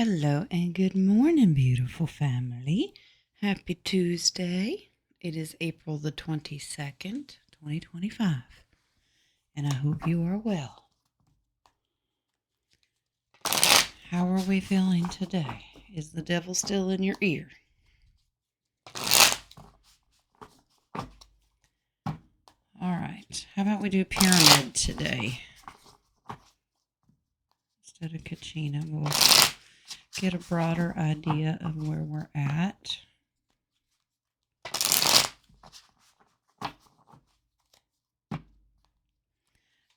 Hello and good morning, beautiful family. Happy Tuesday. It is April the 22nd, 2025, and I hope you are well. How are we feeling today? Is the devil still in your ear? All right, how about we do pyramid today? Instead of Kachina, we'll get a broader idea of where we're at.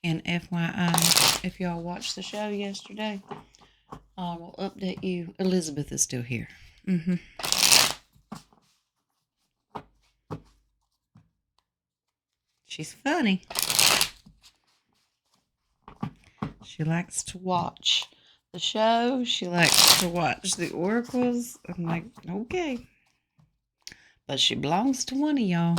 And FYI, if y'all watched the show yesterday, I will update you. Elizabeth is still here. She's funny. She likes to watch the show. She likes to watch the oracles. I'm like, okay. But she belongs to one of y'all.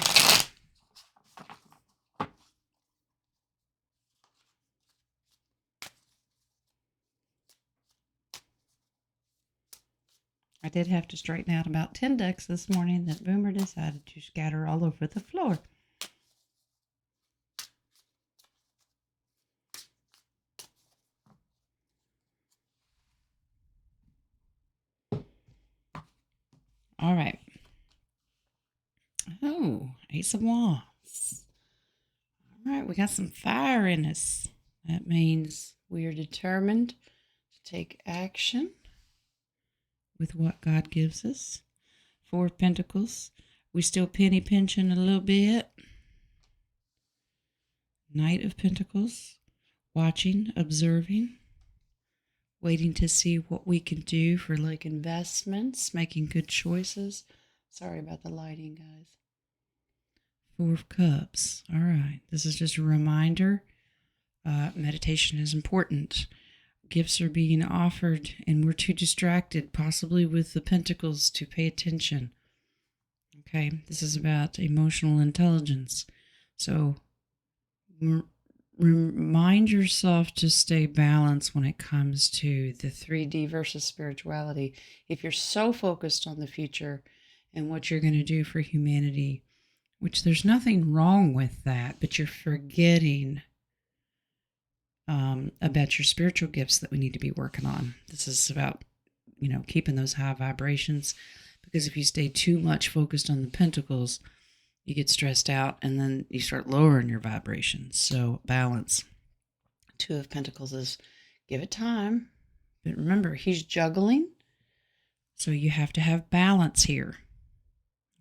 I did have to straighten out about 10 decks this morning that Boomer decided to scatter all over the floor. All right. Oh, Ace of Wands. All right, we got some fire in us. That means we are determined to take action with what God gives us. Four of Pentacles. We still penny pinching a little bit. Knight of Pentacles. Watching, observing, waiting to see what we can do for like investments, making good choices. Sorry about the lighting, guys. Four of Cups. All right. This is just a reminder. Meditation is important. Gifts are being offered, and we're too distracted, possibly with the Pentacles, to pay attention. Okay. This is about emotional intelligence. So remind yourself to stay balanced when it comes to the 3D versus spirituality. If you're so focused on the future and what you're going to do for humanity, which there's nothing wrong with that, but you're forgetting about your spiritual gifts that we need to be working on. This is about, keeping those high vibrations, because if you stay too much focused on the Pentacles, you get stressed out and then you start lowering your vibrations. So balance. Two of Pentacles is give it time. But remember, he's juggling. So you have to have balance here.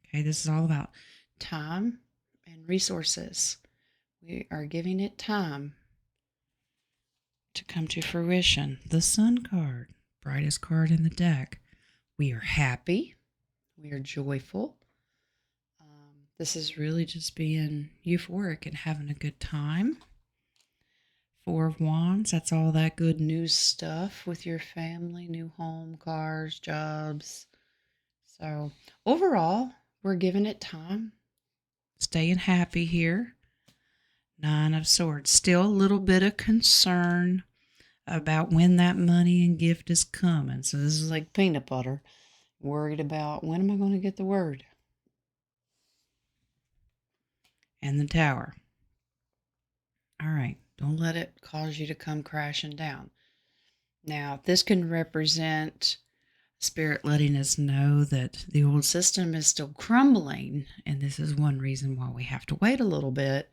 Okay, this is all about time and resources. We are giving it time to come to fruition. The Sun card, brightest card in the deck. We are happy. We are joyful. This is really just being euphoric and having a good time. Four of Wands, that's all that good new stuff with your family, new home, cars, jobs. So overall, we're giving it time. Staying happy here. Nine of Swords, still a little bit of concern about when that money and gift is coming. So this is like peanut butter. Worried about when am I going to get the word? And the Tower. All right, don't let it cause you to come crashing down. Now, this can represent Spirit letting us know that the old system is still crumbling, and this is one reason why we have to wait a little bit.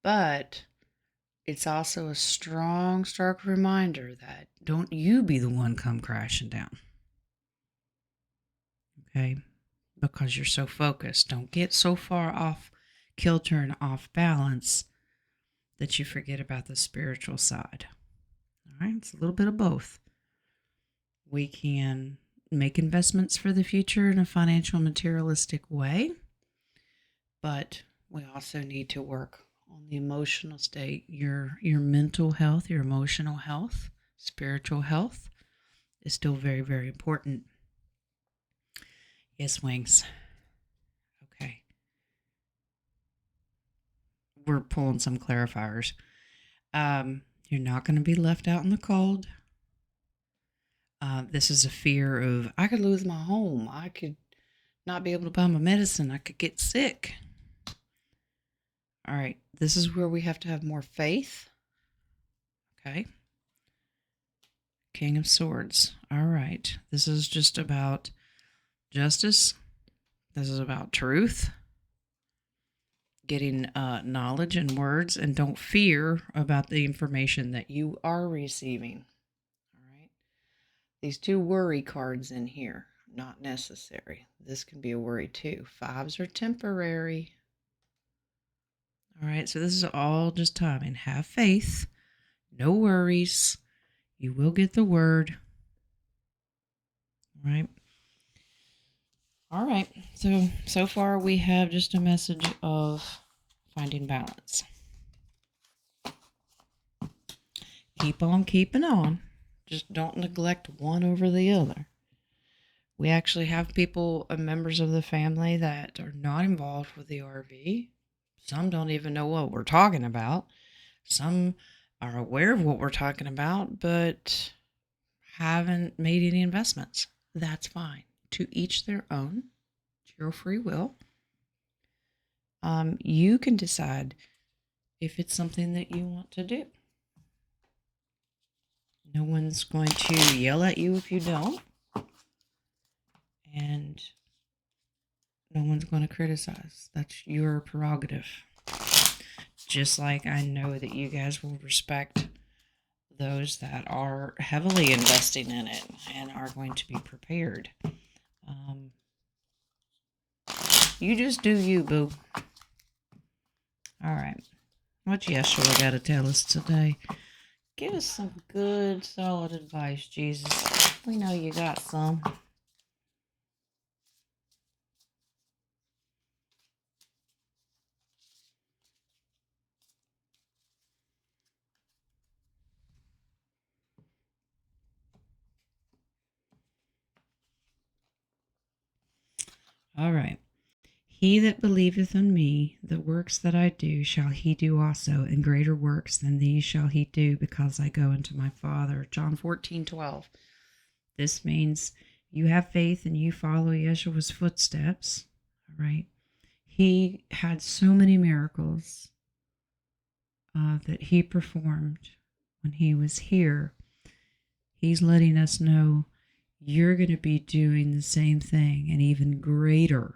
But it's also a strong, stark reminder that don't you be the one come crashing down. Okay? Because you're so focused. Don't get so far off kilter and off balance that you forget about the spiritual side. All right? It's a little bit of both. We can make investments for the future in a financial, materialistic way, but we also need to work on the emotional state, your mental health, your emotional health, spiritual health is still very, very important. Yes, Wings. Okay. We're pulling some clarifiers. You're not going to be left out in the cold. This is a fear of, I could lose my home. I could not be able to buy my medicine. I could get sick. All right. This is where we have to have more faith. Okay. King of Swords. All right. This is just about justice. This is about truth. Getting knowledge and words, and don't fear about the information that you are receiving. All right. These 2 worry cards in here, not necessary. This can be a worry too. 5s are temporary. All right. So this is all just timing. Have faith. No worries. You will get the word. All right. All right. So far we have just a message of finding balance. Keep on keeping on. Just don't neglect one over the other. We actually have people, members of the family, that are not involved with the RV. Some don't even know what we're talking about. Some are aware of what we're talking about, but haven't made any investments. That's fine. To each their own. It's your free will. You can decide if it's something that you want to do. No one's going to yell at you if you don't. And no one's going to criticize. That's your prerogative. Just like I know that you guys will respect those that are heavily investing in it and are going to be prepared. You just do you, boo. All right. What Yeshua got to tell us today? Give us some good, solid advice, Jesus. We know you got some. All right. He that believeth on me, the works that I do shall he do also, and greater works than these shall he do, because I go unto my Father. John 14:12. This means you have faith and you follow Yeshua's footsteps. All right. He had so many miracles that he performed when he was here. He's letting us know you're going to be doing the same thing and even greater.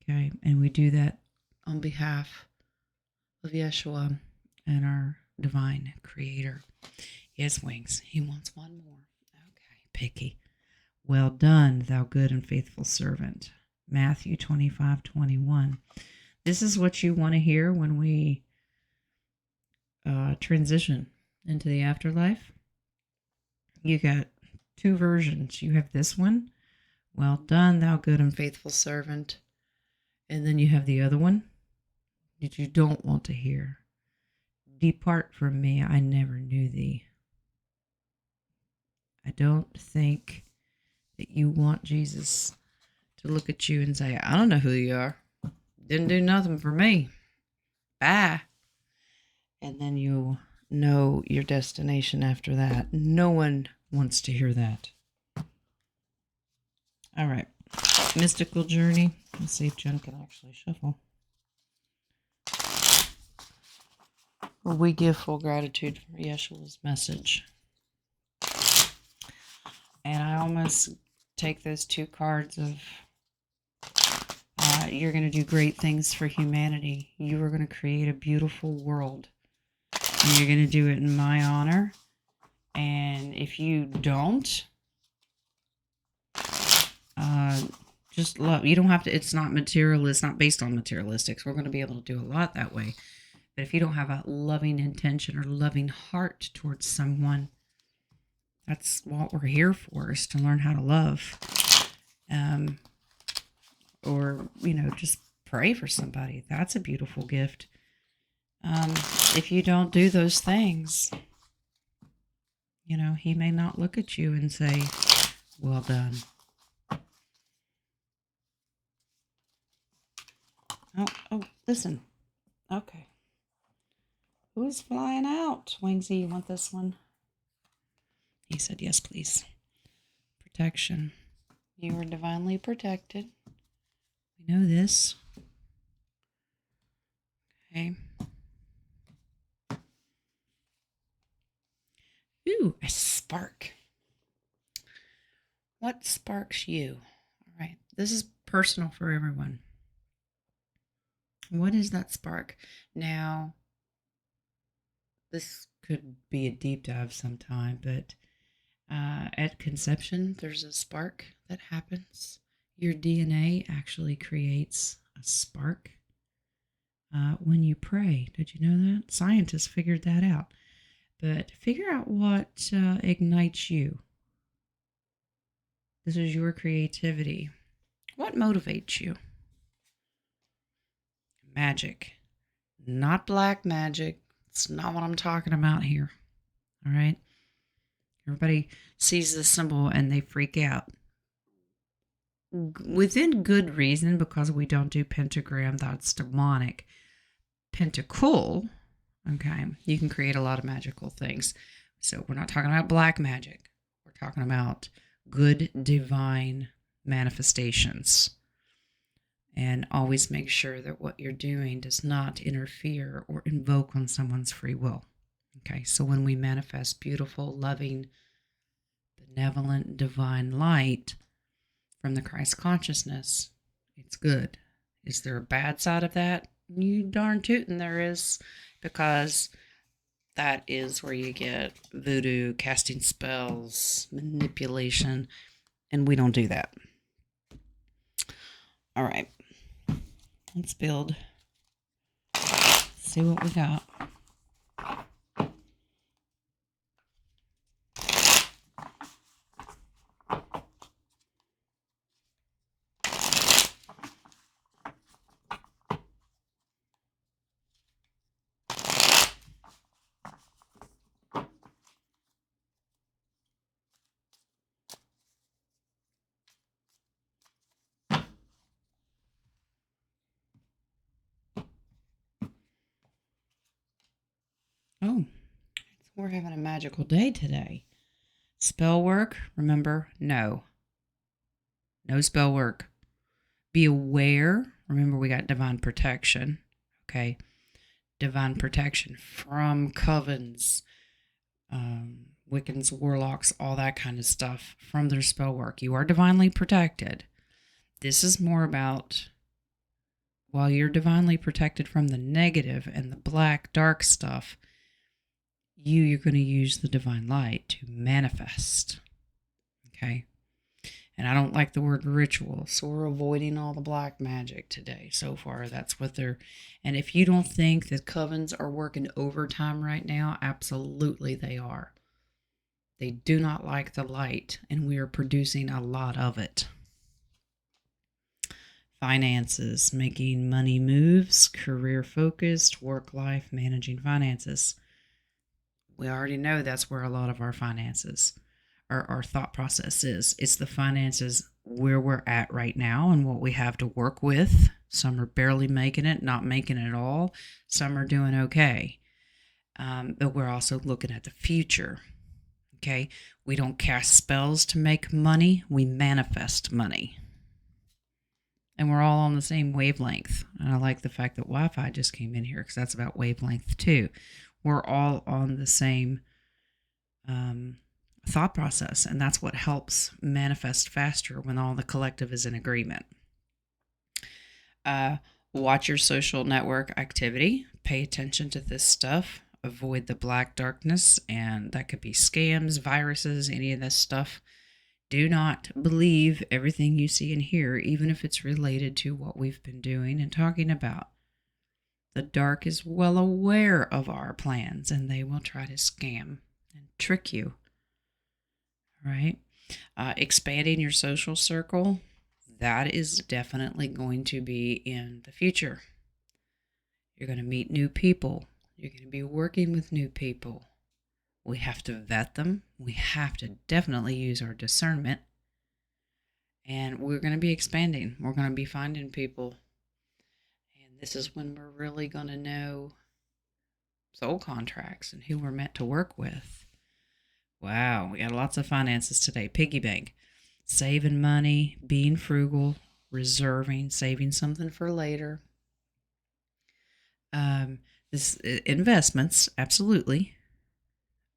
Okay, and we do that on behalf of Yeshua and our divine creator. He has wings. He wants one more. Okay, picky. Well done, thou good and faithful servant. Matthew 25:21. This is what you want to hear when we transition into the afterlife. You got 2 versions. You have this one. Well done, thou good and faithful servant. And then you have the other one that you don't want to hear. Depart from me, I never knew thee. I don't think that you want Jesus to look at you and say, I don't know who you are. Didn't do nothing for me. Bye. And then you'll know your destination after that. No one wants to hear that. All right. Mystical journey. Let's see if Jen can actually shuffle. We give full gratitude for Yeshua's message. And I almost take those 2 cards of you're going to do great things for humanity. You are going to create a beautiful world. And you're going to do it in my honor. And if you don't, just love. You don't have to, it's not material. It's not based on materialistics. We're going to be able to do a lot that way. But if you don't have a loving intention or loving heart towards someone, that's what we're here for, is to learn how to love. Or, just pray for somebody. That's a beautiful gift. If you don't do those things, he may not look at you and say, well done. Oh, listen. Okay. Who's flying out? Wingsy, you want this one? He said, yes, please. Protection. You are divinely protected. We know this. Okay. Ooh, a spark. What sparks you? All right. This is personal for everyone. What is that spark? Now, this could be a deep dive sometime, but at conception, there's a spark that happens. Your DNA actually creates a spark when you pray. Did you know that? Scientists figured that out. But figure out what ignites you. This is your creativity. What motivates you? Magic. Not black magic. It's not what I'm talking about here. All right? Everybody sees this symbol and they freak out. Within good reason, because we don't do pentagram, that's demonic. Pentacle, okay, you can create a lot of magical things. So we're not talking about black magic. We're talking about good divine manifestations. And always make sure that what you're doing does not interfere or invoke on someone's free will. Okay, so when we manifest beautiful, loving, benevolent, divine light from the Christ consciousness, it's good. Is there a bad side of that? You darn tootin' there is, because that is where you get voodoo, casting spells, manipulation, and we don't do that. All right, let's build. See what we got. Oh, we're having a magical day today. Spell work, remember, no. No spell work. Be aware. Remember, we got divine protection. Okay. Divine protection from covens, Wiccans, warlocks, all that kind of stuff from their spell work. You are divinely protected. This is more about, while you're divinely protected from the negative and the black, dark stuff, you're going to use the divine light to manifest. Okay. And I don't like the word ritual, so we're avoiding all the black magic today. So far, that's what they're... And if you don't think that covens are working overtime right now, absolutely they are. They do not like the light, and we are producing a lot of it. Finances, making money moves, career-focused, work-life, managing finances. We already know that's where a lot of our finances, our thought process is. It's the finances where we're at right now and what we have to work with. Some are barely making it, not making it at all. Some are doing okay. But we're also looking at the future. Okay. We don't cast spells to make money. We manifest money. And we're all on the same wavelength. And I like the fact that Wi-Fi just came in here because that's about wavelength too. We're all on the same thought process, and that's what helps manifest faster when all the collective is in agreement. Watch your social network activity. Pay attention to this stuff. Avoid the black darkness, and that could be scams, viruses, any of this stuff. Do not believe everything you see and hear, even if it's related to what we've been doing and talking about. The dark is well aware of our plans, and they will try to scam and trick you. Right? Expanding your social circle, that is definitely going to be in the future. You're going to meet new people. You're going to be working with new people. We have to vet them. We have to definitely use our discernment. And we're going to be expanding. We're going to be finding people. And this is when we're really going to know soul contracts and who we're meant to work with. Wow, we got lots of finances today. Piggy bank, saving money, being frugal, reserving, saving something for later. Um, this investments, absolutely,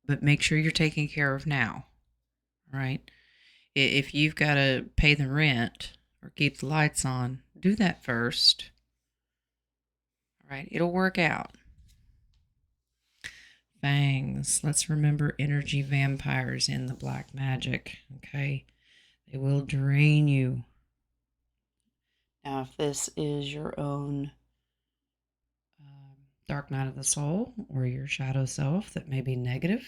but make sure you're taking care of now. Right? If you've got to pay the rent or keep the lights on, do that first. All right, it'll work out. Fangs. Let's remember energy vampires in the black magic. Okay, they will drain you. Now, if this is your own dark night of the soul or your shadow self that may be negative,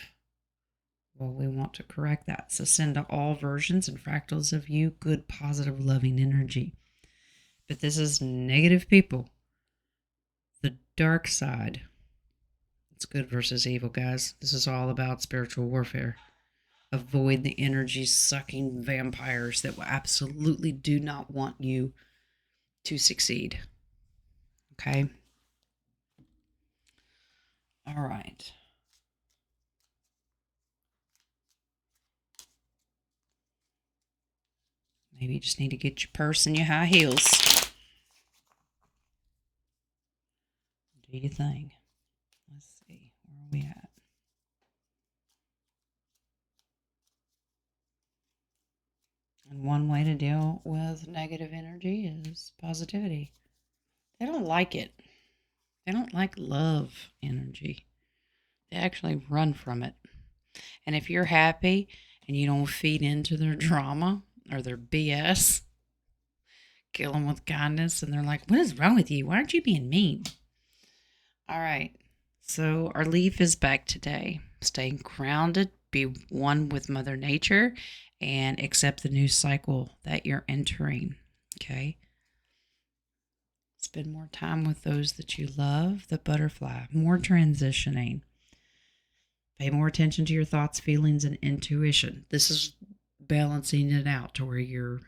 well, we want to correct that. So send to all versions and fractals of you good, positive, loving energy. But this is negative people. The dark side. It's good versus evil, guys. This is all about spiritual warfare. Avoid the energy sucking vampires that will absolutely do not want you to succeed. Okay? All right. Maybe you just need to get your purse and your high heels. Do your thing. Let's see. Where are we at? And one way to deal with negative energy is positivity. They don't like it. They don't like love energy. They actually run from it. And if you're happy and you don't feed into their drama or their BS, kill them with kindness, and they're like, what is wrong with you? Why aren't you being mean? All right. So our leaf is back today. Stay grounded, be one with Mother Nature, and accept the new cycle that you're entering. Okay. Spend more time with those that you love, the butterfly, more transitioning. Pay more attention to your thoughts, feelings, and intuition. This is balancing it out to where you're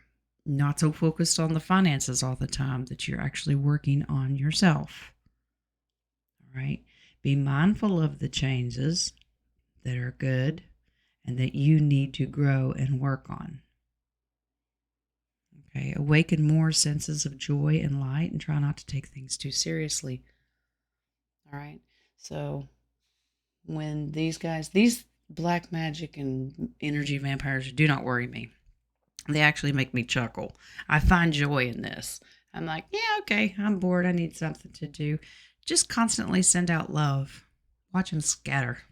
not so focused on the finances all the time that you're actually working on yourself. All right. Be mindful of the changes that are good and that you need to grow and work on. Okay. Awaken more senses of joy and light and try not to take things too seriously. All right. So when these black magic and energy vampires do not worry me. They actually make me chuckle. I find joy in this. I'm like, yeah, okay, I'm bored. I need something to do. Just constantly send out love. Watch them scatter.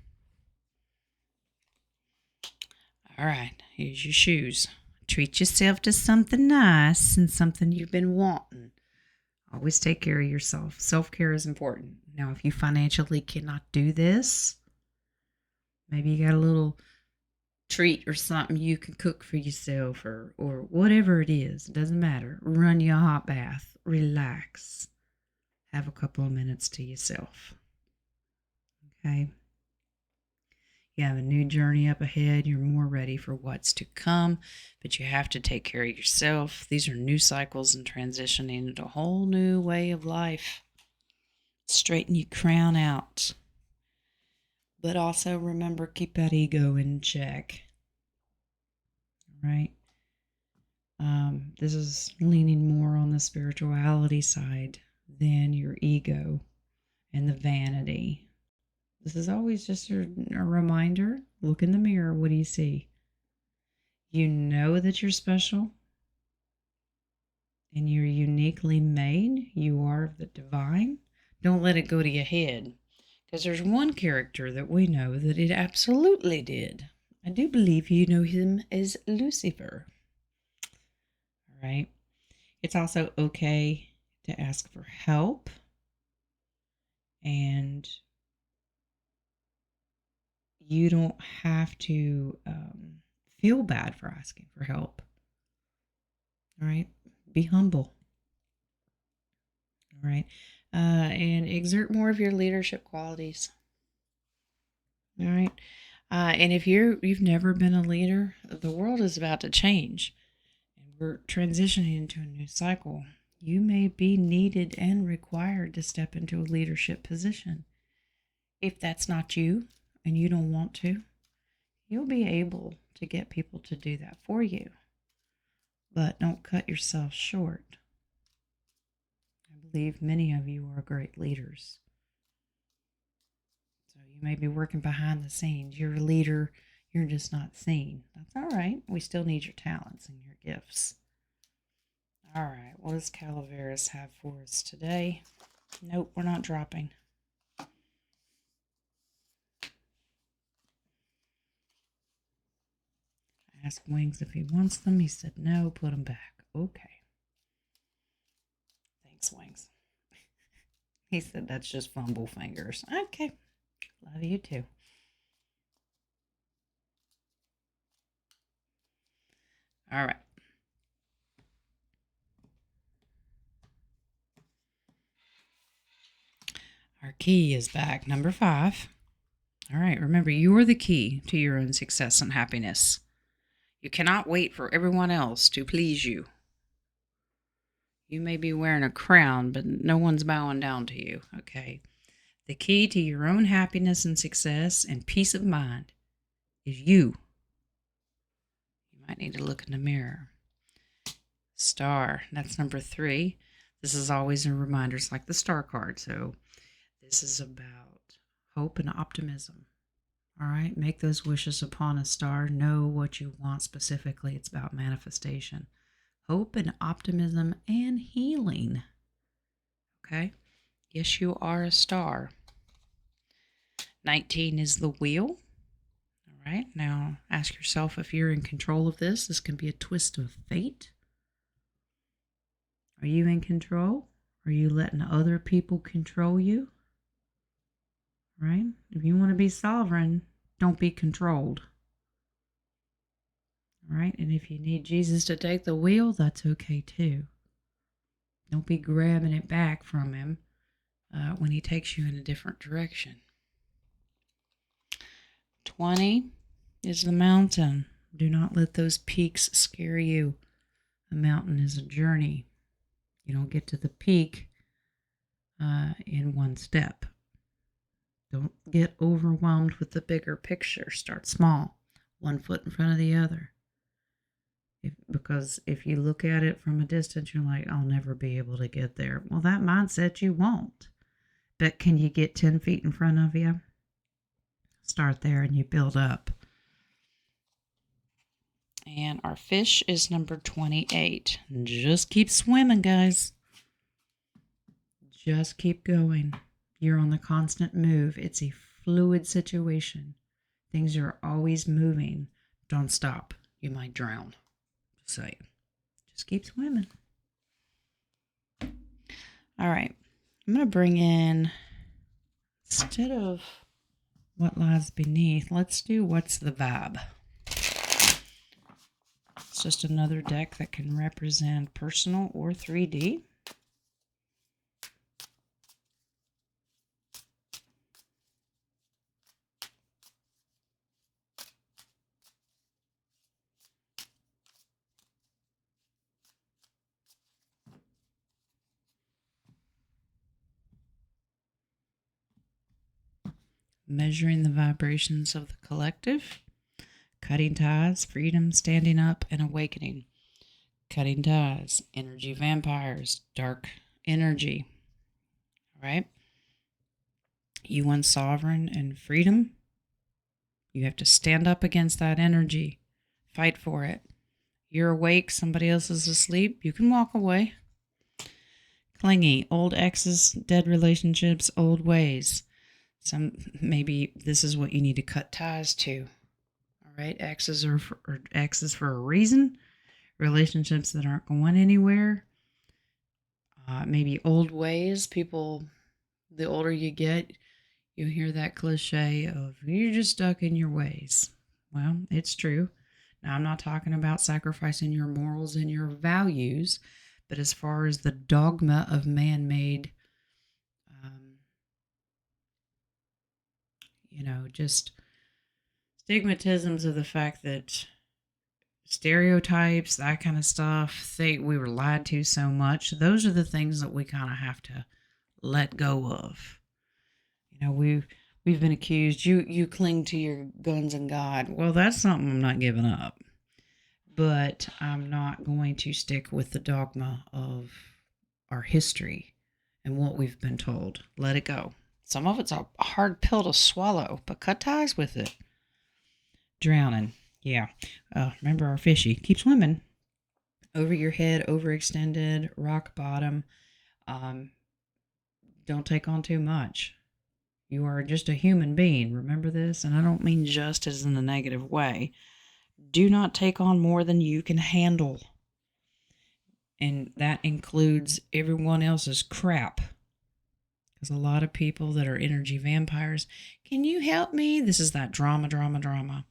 All right, here's your shoes. Treat yourself to something nice and something you've been wanting. Always take care of yourself. Self-care is important. Now, if you financially cannot do this, maybe you got a little treat or something you can cook for yourself or whatever it is. It doesn't matter. Run your hot bath. Relax. Have a couple of minutes to yourself. Okay? You have a new journey up ahead. You're more ready for what's to come, but you have to take care of yourself. These are new cycles and transitioning into a whole new way of life. Straighten your crown out. But also remember, keep that ego in check. Right? This is leaning more on the spirituality side than your ego and the vanity. This is always just a reminder. Look in the mirror. What do you see? You know that you're special and you're uniquely made. You are the divine. Don't let it go to your head, because there's one character that we know that it absolutely did. I do believe you know him as Lucifer. All right. It's also okay to ask for help, and you don't have to feel bad for asking for help. All right. Be humble. All right. And exert more of your leadership qualities. All right. And if you've never been a leader, the world is about to change. And we're transitioning into a new cycle. You may be needed and required to step into a leadership position. If that's not you and you don't want to, you'll be able to get people to do that for you. But don't cut yourself short. I believe many of you are great leaders. So you may be working behind the scenes. You're a leader, you're just not seen. That's all right. We still need your talents and your gifts. All right, what does Calaveras have for us today? Nope, we're not dropping. I asked Wings if he wants them. He said no, put them back. Okay. Thanks, Wings. He said that's just fumble fingers. Okay. Love you too. All right. Our key is back, number 5. All right, remember, you're the key to your own success and happiness. You cannot wait for everyone else to please you. You may be wearing a crown, but no one's bowing down to you, okay? The key to your own happiness and success and peace of mind is you. You might need to look in the mirror. Star, that's number 3. This is always a reminder. It's like the star card, so this is about hope and optimism. All right, make those wishes upon a star. Know what you want specifically. It's about manifestation, hope and optimism and healing. Okay, yes, you are a star. 19 is the wheel. All right, now ask yourself if you're in control of this. This can be a twist of fate. Are you in control? Are you letting other people control you? Right? If you want to be sovereign, don't be controlled. All right? And if you need Jesus to take the wheel, that's okay too. Don't be grabbing it back from him when he takes you in a different direction. 20 is the mountain. Do not let those peaks scare you. A mountain is a journey. You don't get to the peak in one step. Don't get overwhelmed with the bigger picture. Start small, 1 foot in front of the other. Because if you look at it from a distance, you're like, I'll never be able to get there. Well, that mindset you won't. But can you get 10 feet in front of you? Start there and you build up. And our fish is number 28. Just keep swimming, guys. Just keep going. You're on the constant move. It's a fluid situation. Things are always moving. Don't stop. You might drown. Just saying. Just keep swimming. All right. I'm going to bring in, instead of what lies beneath, let's do what's the vibe. It's just another deck that can represent personal or 3D. Measuring the vibrations of the collective. Cutting ties, freedom, standing up, and awakening. Cutting ties, energy vampires, dark energy. All right? You want sovereign and freedom? You have to stand up against that energy. Fight for it. You're awake, somebody else is asleep, you can walk away. Clingy, old exes, dead relationships, old ways. Maybe this is what you need to cut ties to. All right, exes are exes for a reason. Relationships that aren't going anywhere. Maybe old ways. People, the older you get, you hear that cliche of you're just stuck in your ways. Well, it's true. Now, I'm not talking about sacrificing your morals and your values, but as far as the dogma of man-made, just stigmatisms of the fact that stereotypes, that kind of stuff, we were lied to so much. Those are the things that we kind of have to let go of. We We've been accused. You cling to your guns and God. Well, that's something I'm not giving up. But I'm not going to stick with the dogma of our history and what we've been told. Let it go. Some of it's a hard pill to swallow, but cut ties with it. Drowning. Yeah. Remember our fishy. Keep swimming. Over your head, overextended, rock bottom. Don't take on too much. You are just a human being. Remember this? And I don't mean just as in a negative way. Do not take on more than you can handle. And that includes everyone else's crap. Because a lot of people that are energy vampires, can you help me? This is that drama.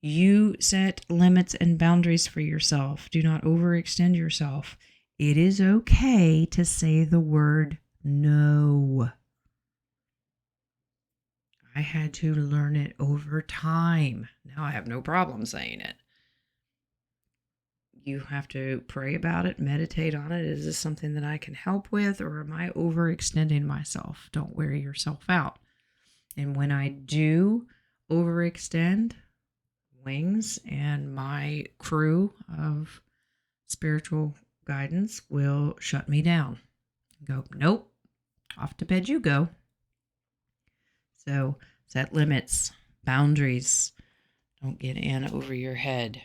You set limits and boundaries for yourself. Do not overextend yourself. It is okay to say the word no. I had to learn it over time. Now I have no problem saying it. You have to pray about it, meditate on it. Is this something that I can help with, or am I overextending myself? Don't wear yourself out. And when I do overextend, Wings and my crew of spiritual guidance will shut me down. Go, nope, off to bed you go. So set limits, boundaries. Don't get in over your head.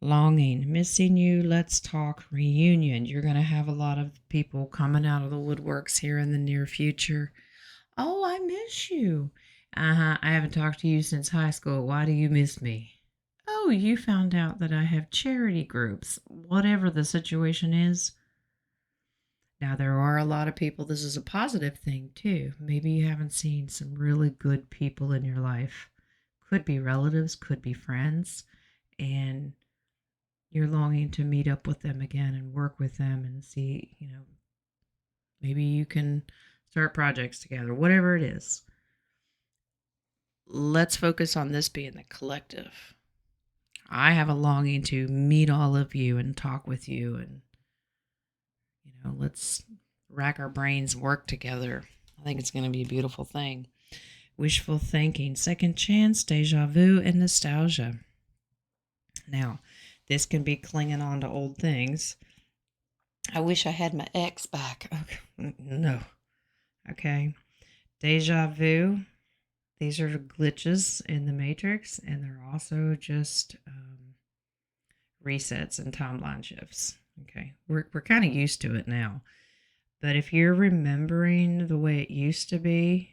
Longing, missing you, let's talk reunion. You're going to have a lot of people coming out of the woodworks here in the near future. Oh, I miss you. I haven't talked to you since high school. Why do you miss me? Oh, you found out that I have charity groups. Whatever the situation is. Now, there are a lot of people, this is a positive thing too. Maybe you haven't seen some really good people in your life. Could be relatives, could be friends. And you're longing to meet up with them again and work with them and see, maybe you can start projects together, whatever it is. Let's focus on this being the collective. I have a longing to meet all of you and talk with you and, let's rack our brains, work together. I think it's going to be a beautiful thing. Wishful thinking, second chance, deja vu, and nostalgia. Now, this can be clinging on to old things. I wish I had my ex back. Okay. No. Okay. Deja vu. These are glitches in the matrix, and they're also just resets and timeline shifts. Okay. We're kind of used to it now. But if you're remembering the way it used to be,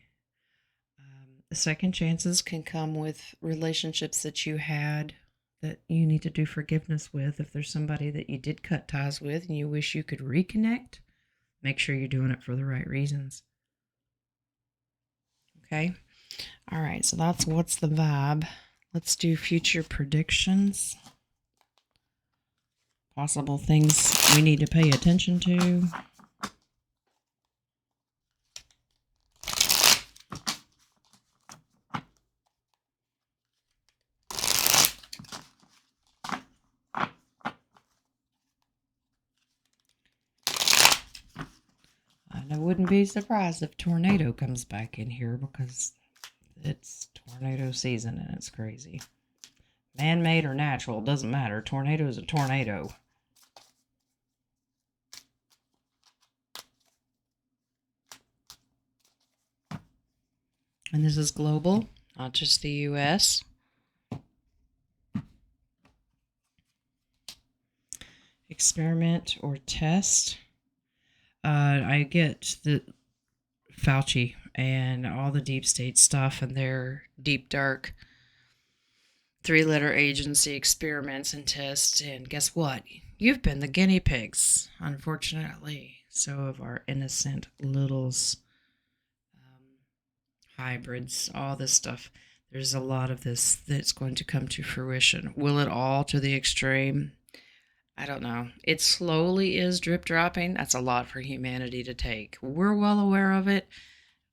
the second chances can come with relationships that you had that you need to do forgiveness with. If there's somebody that you did cut ties with and you wish you could reconnect, make sure you're doing it for the right reasons. Okay? All right, so that's what's the vibe. Let's do future predictions. Possible things we need to pay attention to. And I wouldn't be surprised if tornado comes back in here because it's tornado season and it's crazy. Man-made or natural, doesn't matter. Tornado is a tornado. And this is global, not just the U.S. Experiment or test. I get the Fauci and all the deep state stuff and their deep, dark 3-letter agency experiments and tests. And guess what? You've been the guinea pigs, unfortunately. So of our innocent littles, hybrids, all this stuff. There's a lot of this that's going to come to fruition. Will it all to the extreme? I don't know. It slowly is drip dropping. That's a lot for humanity to take. We're well aware of it,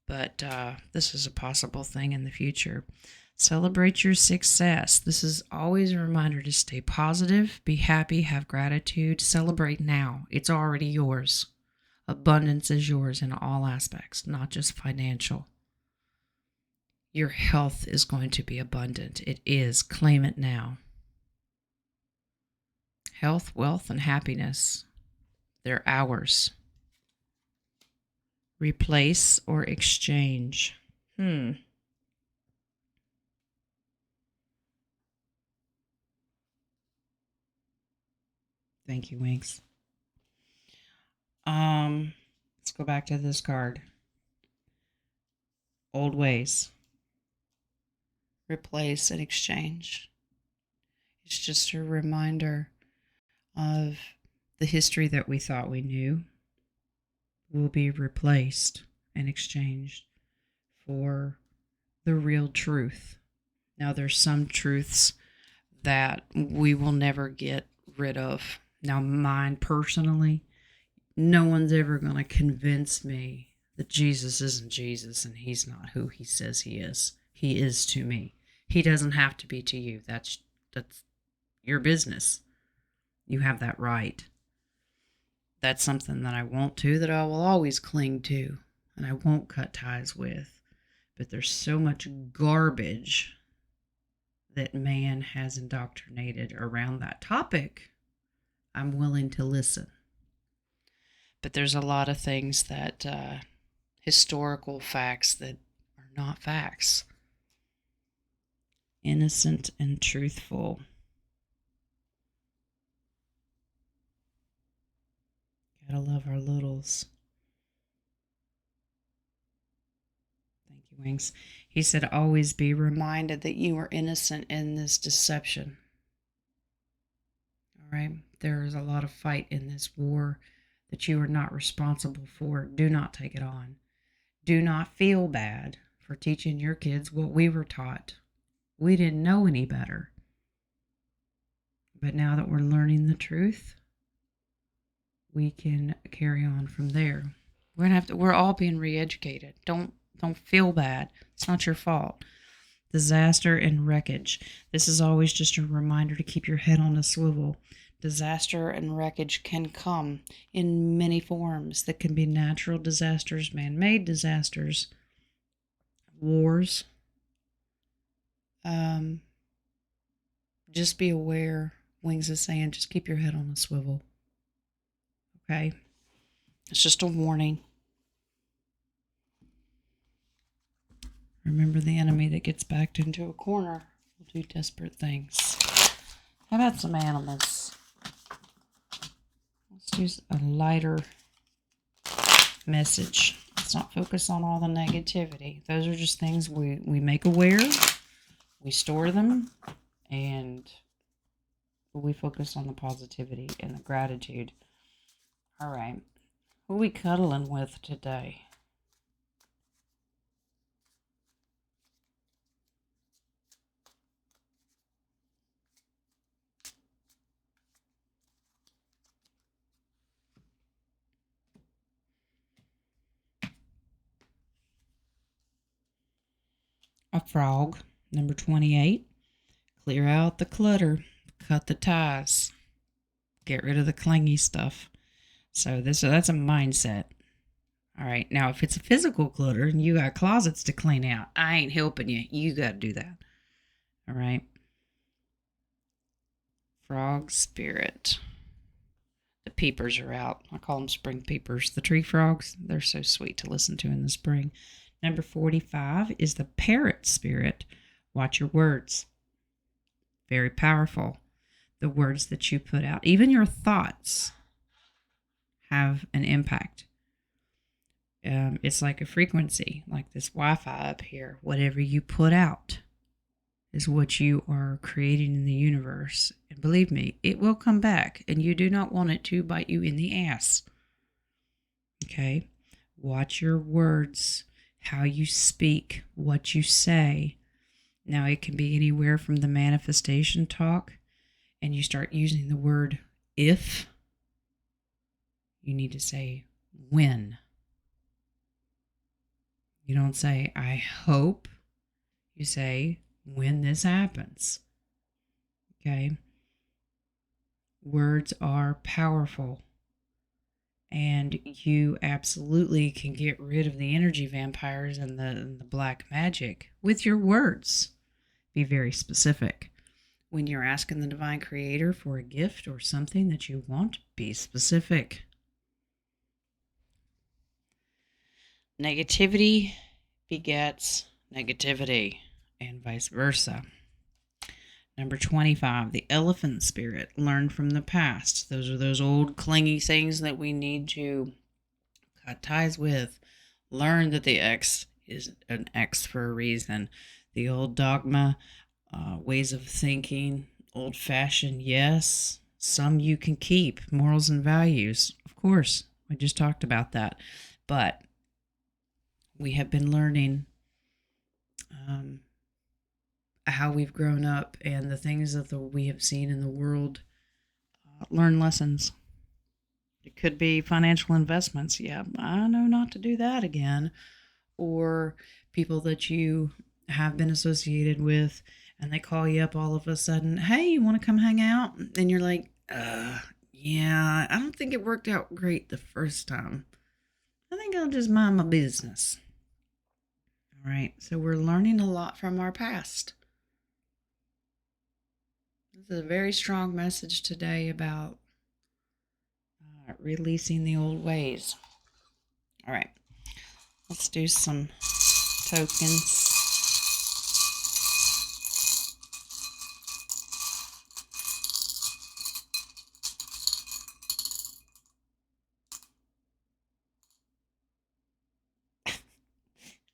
but this is a possible thing in the future. Celebrate your success. This is always a reminder to stay positive, be happy, have gratitude, celebrate now. It's already yours. Abundance is yours in all aspects, not just financial. Your health is going to be abundant. It is. Claim it now. Health, wealth, and happiness. They're ours. Replace or exchange. Thank you, Winks. Let's go back to this card. Old ways. Replace and exchange. It's just a reminder of the history that we thought we knew will be replaced and exchanged for the real truth. Now, there's some truths that we will never get rid of. Now, mine personally, no one's ever going to convince me that Jesus isn't Jesus and he's not who he says he is. He is to me. He doesn't have to be to you. That's your business. You have that right. That's something that I want to, that I will always cling to, and I won't cut ties with. But there's so much garbage that man has indoctrinated around that topic. I'm willing to listen. But there's a lot of things that, historical facts that are not facts. Innocent and truthful. Gotta love our littles. Thank you, Wings. He said, always be reminded that you are innocent in this deception. All right? There is a lot of fight in this war that you are not responsible for. Do not take it on. Do not feel bad for teaching your kids what we were taught. We didn't know any better. But now that we're learning the truth, we can carry on from there. We're all being re-educated. Don't feel bad. It's not your fault. Disaster and wreckage. This is always just a reminder to keep your head on a swivel. Disaster and wreckage can come in many forms. That can be natural disasters, man-made disasters, wars. Just be aware. Wings is saying, just keep your head on a swivel. Okay? It's just a warning. Remember, the enemy that gets backed into a corner will do desperate things. How about some animals? Let's use a lighter message. Let's not focus on all the negativity. Those are just things we make aware, we store them, and we focus on the positivity and the gratitude. All right. Who are we cuddling with today? A frog, number 28. Clear out the clutter. Cut the ties. Get rid of the clingy stuff. So that's a mindset. All right. Now, if it's a physical clutter and you got closets to clean out, I ain't helping you. You got to do that. All right. Frog spirit. The peepers are out. I call them spring peepers. The tree frogs, they're so sweet to listen to in the spring. Number 45 is the parrot spirit. Watch your words. Very powerful. The words that you put out, even your thoughts, have an impact. It's like a frequency, like this Wi-Fi up here. Whatever you put out is what you are creating in the universe. And believe me, it will come back, and you do not want it to bite you in the ass. Okay? Watch your words, how you speak, what you say. Now, it can be anywhere from the manifestation talk, and you start using the word if. You need to say when. You don't say, I hope. You say, when this happens. Okay? Words are powerful. And you absolutely can get rid of the energy vampires and the black magic with your words. Be very specific. When you're asking the divine creator for a gift or something that you want, be specific. Negativity begets negativity, and vice versa. Number 25, the elephant spirit. Learn from the past. Those are those old clingy things that we need to cut ties with. Learn that the X is an X for a reason. The old dogma, ways of thinking, old-fashioned, yes. Some you can keep. Morals and values, of course. We just talked about that. But we have been learning how we've grown up and the things that we have seen in the world. Learn lessons. It could be financial investments. Yeah, I know not to do that again. Or people that you have been associated with and they call you up all of a sudden, hey, you want to come hang out? And you're like, yeah, I don't think it worked out great the first time. I think I'll just mind my business. All right, so we're learning a lot from our past. This is a very strong message today about releasing the old ways. All right, let's do some tokens.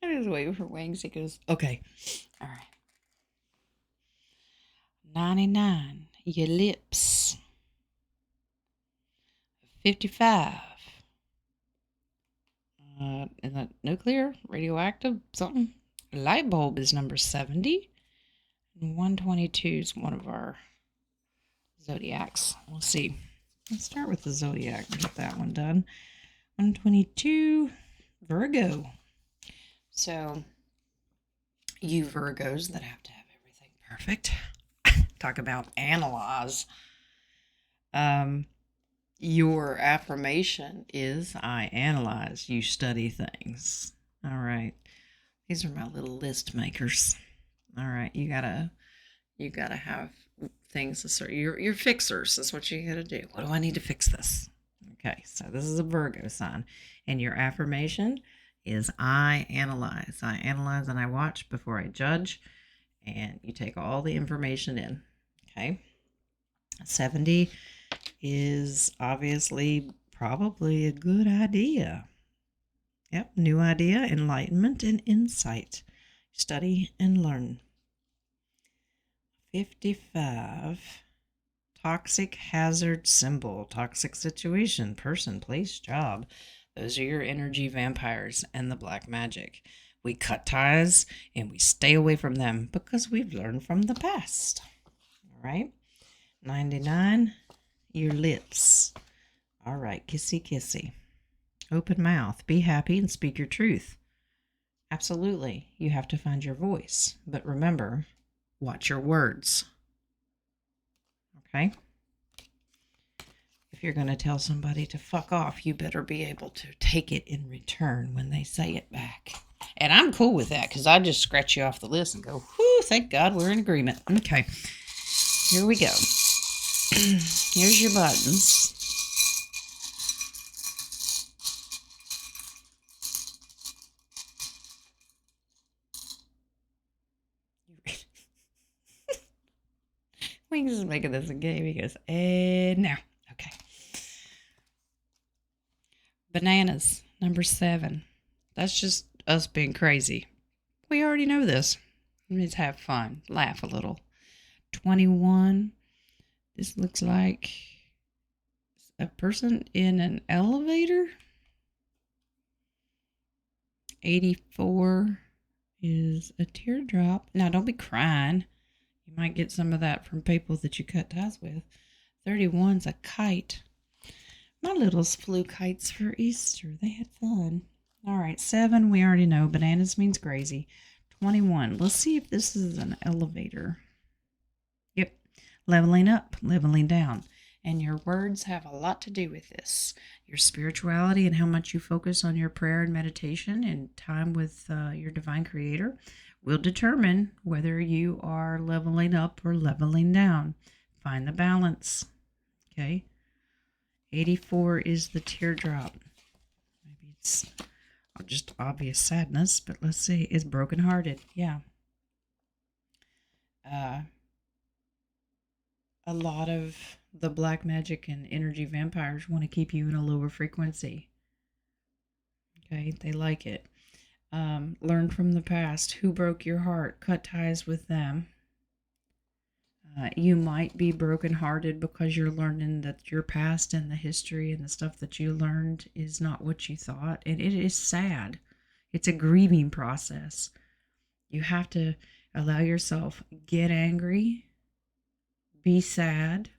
I was waiting for Wings. He goes, okay. All right. 99, your lips. 55. Is that nuclear, radioactive, something? Light bulb is number 70. And 122 is one of our zodiacs. We'll see. Let's start with the zodiac and get that one done. 122, Virgo. So, you Virgos that have to have everything perfect. Talk about analyze. Your affirmation is I analyze. You study things. All right. These are my little list makers. All right. You gotta have things. You're fixers. That's what you gotta do. What do I need to fix this? Okay. So this is a Virgo sign, and your affirmation is I analyze. I analyze and I watch before I judge, and you take all the information in. Okay. 70 is obviously probably a good idea. Yep, new idea, enlightenment, and insight. Study and learn. 55, toxic hazard symbol, toxic situation, person, place, job. Those are your energy vampires and the black magic. We cut ties and we stay away from them because we've learned from the past. All right. 99, your lips. All right, kissy kissy. Open mouth. Be happy and speak your truth. Absolutely. You have to find your voice. But remember, watch your words. Okay? If you're going to tell somebody to fuck off, you better be able to take it in return when they say it back. And I'm cool with that because I just scratch you off the list and go, whoo, thank God we're in agreement. Okay. Here we go. Here's your buttons. Wings is making this a game. He goes, now. Okay. Bananas, number 7. That's just us being crazy. We already know this. Let's have fun. Laugh a little. 21. This looks like a person in an elevator. 84 is a teardrop. Now, don't be crying. You might get some of that from people that you cut ties with. 31's a kite. My littles flew kites for Easter. They had fun. All right, 7, we already know. Bananas means crazy. 21, let's see if this is an elevator. Yep, leveling up, leveling down. And your words have a lot to do with this. Your spirituality and how much you focus on your prayer and meditation and time with your divine creator will determine whether you are leveling up or leveling down. Find the balance. Okay. 84 is the teardrop. Maybe it's just obvious sadness, but let's see. It's brokenhearted. Yeah. A lot of the black magic and energy vampires want to keep you in a lower frequency. Okay, they like it. Learn from the past. Who broke your heart? Cut ties with them. You might be brokenhearted because you're learning that your past and the history and the stuff that you learned is not what you thought. And it is sad. It's a grieving process. You have to allow yourself get angry, be sad,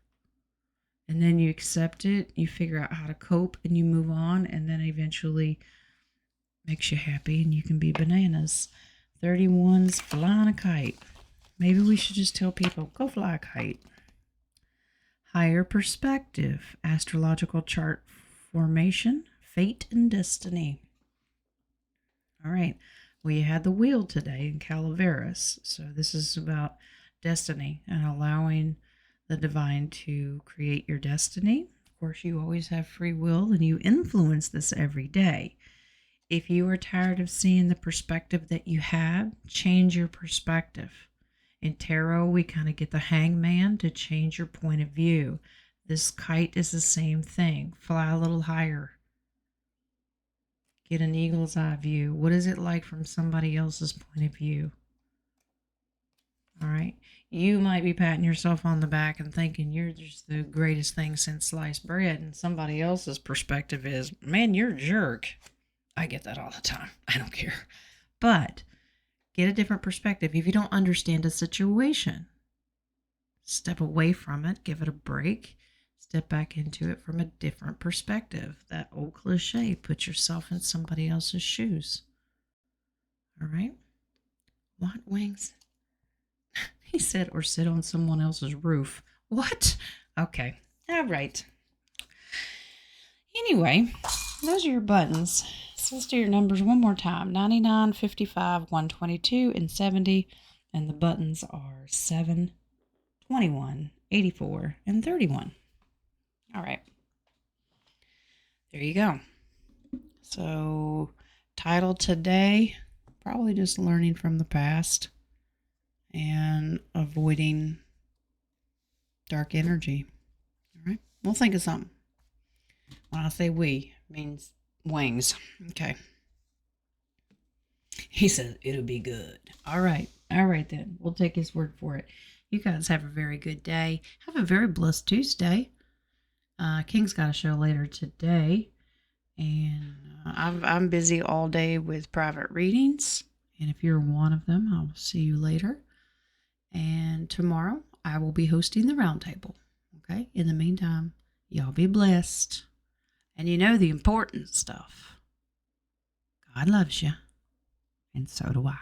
and then you accept it. You figure out how to cope and you move on, and then eventually makes you happy and you can be bananas. 31's flying a kite. Maybe we should just tell people, go fly a kite. Higher perspective, astrological chart formation, fate and destiny. All right. Well, you had the wheel today in Calaveras. So this is about destiny and allowing the divine to create your destiny. Of course, you always have free will and you influence this every day. If you are tired of seeing the perspective that you have, change your perspective. In tarot, we kind of get the hangman to change your point of view. This kite is the same thing. Fly a little higher. Get an eagle's eye view. What is it like from somebody else's point of view? All right. You might be patting yourself on the back and thinking you're just the greatest thing since sliced bread. And somebody else's perspective is, man, you're a jerk. I get that all the time. I don't care. But get a different perspective. If you don't understand a situation, step away from it, give it a break, step back into it from a different perspective. That old cliche, put yourself in somebody else's shoes. All right? Want wings? He said, or sit on someone else's roof. What? Okay. All right. Anyway, those are your buttons. So let's do your numbers one more time. 99, 55, 122, and 70. And the buttons are 7, 21, 84, and 31. All right. There you go. So, title today, probably just learning from the past and avoiding dark energy. All right. We'll think of something. When I say we, it means wings. Okay. He said it'll be good. All right. All right then. We'll take his word for it. You guys have a very good day. Have a very blessed Tuesday. King's got a show later today. And I'm busy all day with private readings. And if you're one of them, I'll see you later. And tomorrow, I will be hosting the roundtable. Okay? In the meantime, y'all be blessed. And you know the important stuff. God loves you. And so do I.